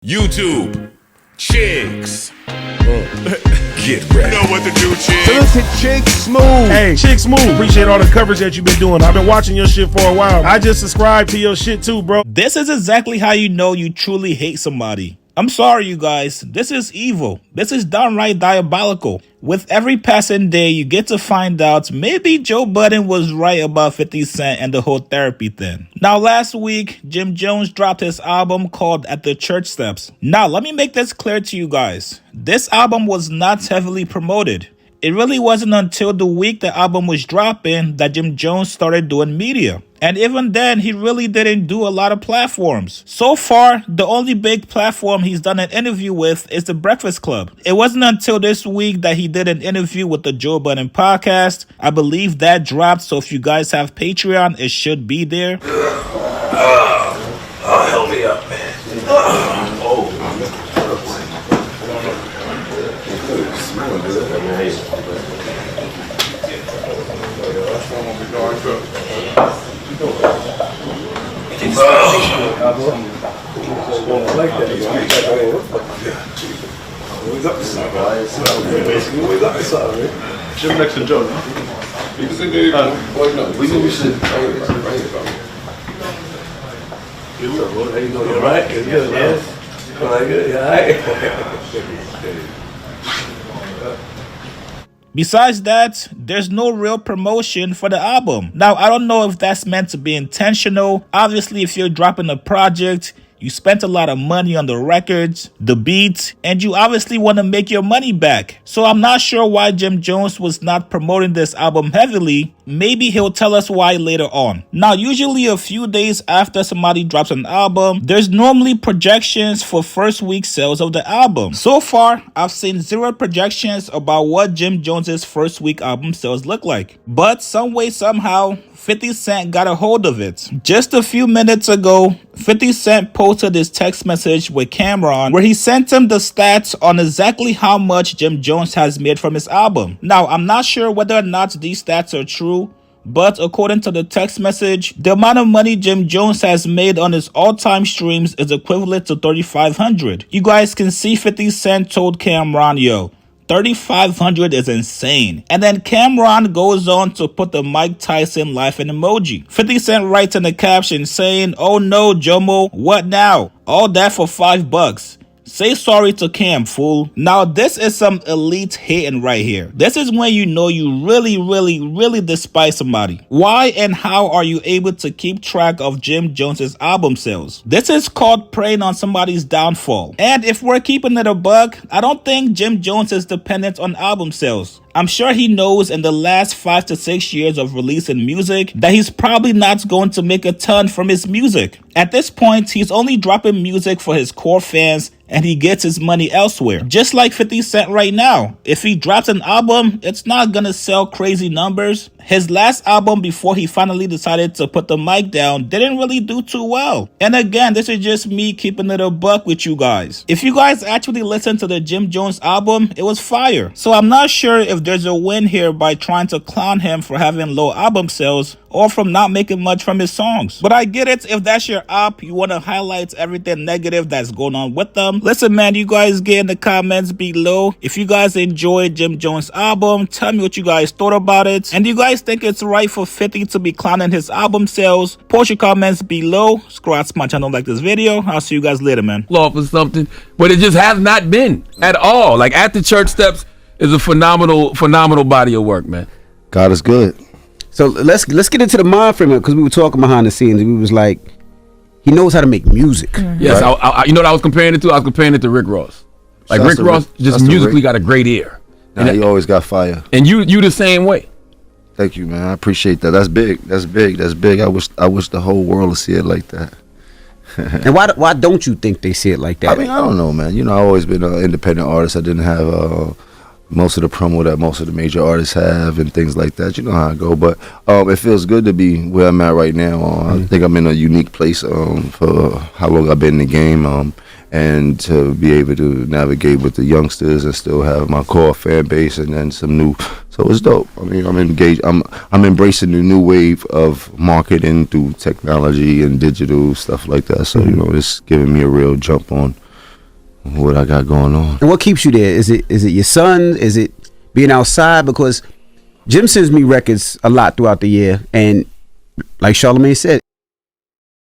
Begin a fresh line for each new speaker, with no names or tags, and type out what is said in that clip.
YouTube, chicks. Get ready. You know what to do, chicks.
Look at Chick Smooth.
Hey, Chick Smooth, appreciate all the coverage that you've been doing. I've been watching your shit for a while. I just subscribed to your shit too, bro.
This is exactly how you know you truly hate somebody. I'm sorry, you guys. This is evil. This is downright diabolical. With every passing day, you get to find out maybe Joe Budden was right about 50 Cent and the whole therapy thing. Now, last week, Jim Jones dropped his album called At the Church Steps. Now, let me make this clear to you guys. This album was not heavily promoted. It really wasn't until the week the album was dropping that Jim Jones started doing media. And even then, he really didn't do a lot of platforms. So far, the only big platform he's done an interview with is The Breakfast Club. It wasn't until this week that he did an interview with the Joe Budden podcast. I believe that dropped, so if you guys have Patreon, it should be there.
Help me up, man.
Jim next to Joe, no? We should. How you doing? You alright? Good, yes. Good, you alright?
Besides that, there's no real promotion for the album. Now, I don't know if that's meant to be intentional. Obviously, if you're dropping a project, you spent a lot of money on the records, the beats, and you obviously want to make your money back. So I'm not sure why Jim Jones was not promoting this album heavily. Maybe he'll tell us why later on. Now, usually a few days after somebody drops an album, there's normally projections for first week sales of the album. So far, I've seen 0 projections about what Jim Jones's first week album sales look like. But some way, somehow, 50 Cent got a hold of it. Just a few minutes ago, 50 Cent posted his text message with Cameron where he sent him the stats on exactly how much Jim Jones has made from his album. Now, I'm not sure whether or not these stats are true, but according to the text message, the amount of money Jim Jones has made on his all-time streams is equivalent to $3,500. You guys can see 50 Cent told Cameron, yo, $3,500 is insane. And then Cameron goes on to put the Mike Tyson laughing emoji. 50 Cent writes in the caption saying, "Oh no, Jomo, what now? All that for $5. Say sorry to Cam, fool." Now, this is some elite hating right here. This is when you know you really despise somebody. Why and how are you able to keep track of Jim Jones's album sales? This is called preying on somebody's downfall. And if we're keeping it a buck, I don't think Jim Jones is dependent on album sales. I'm sure he knows in the last 5 to 6 years of releasing music that he's probably not going to make a ton from his music. At this point, he's only dropping music for his core fans and he gets his money elsewhere. Just like 50 Cent right now. If he drops an album, it's not gonna sell crazy numbers. His last album before he finally decided to put the mic down didn't really do too well. And again, this is just me keeping it a buck with you guys. If you guys actually listen to the Jim Jones album, it was fire. So I'm not sure if there's a win here by trying to clown him for having low album sales or from not making much from his songs. But I get it, if that's your op, you want to highlight everything negative that's going on with them. Listen, man, you guys get in the comments below. If you guys enjoyed Jim Jones' album, tell me what you guys thought about it. And do you guys think it's right for 50 to be clowning his album sales? Post your comments below. Subscribe to my channel, like this video. I'll see you guys later, man.
Off or something, but it just has not been at all. Like, At the Church Steps is a phenomenal body of work, man.
God is good.
So let's get into the mind frame, because we were talking behind the scenes and we was like, he knows how to make music.
Yes,
Right.
I you know what I was comparing it to? I was comparing it to Rick Ross. Like,
Shouts
Rick
to
Ross
Rick.
just
Shouts to
musically
Rick.
got a great ear.
Nah, he always got fire.
And you the same way.
Thank you, man. I appreciate that. That's big. That's big. That's big. I wish the whole world would see it like that.
And why don't you think they see it like that?
I mean, I don't know, man. You know, I've always been an independent artist. I didn't have most of the promo that most of the major artists have and things like that. You know how I go. But it feels good to be where I'm at right now. I think I'm in a unique place for how long I've been in the game. And to be able to navigate with the youngsters and still have my core fan base and then some new. So it's dope. I mean, I'm engaged. I'm embracing the new wave of marketing through technology and digital stuff like that. So, you know, it's giving me a real jump on what I got going on.
And what keeps you there? Is it your son? Is it being outside? Because Jim sends me records a lot throughout the year, and like Charlamagne said,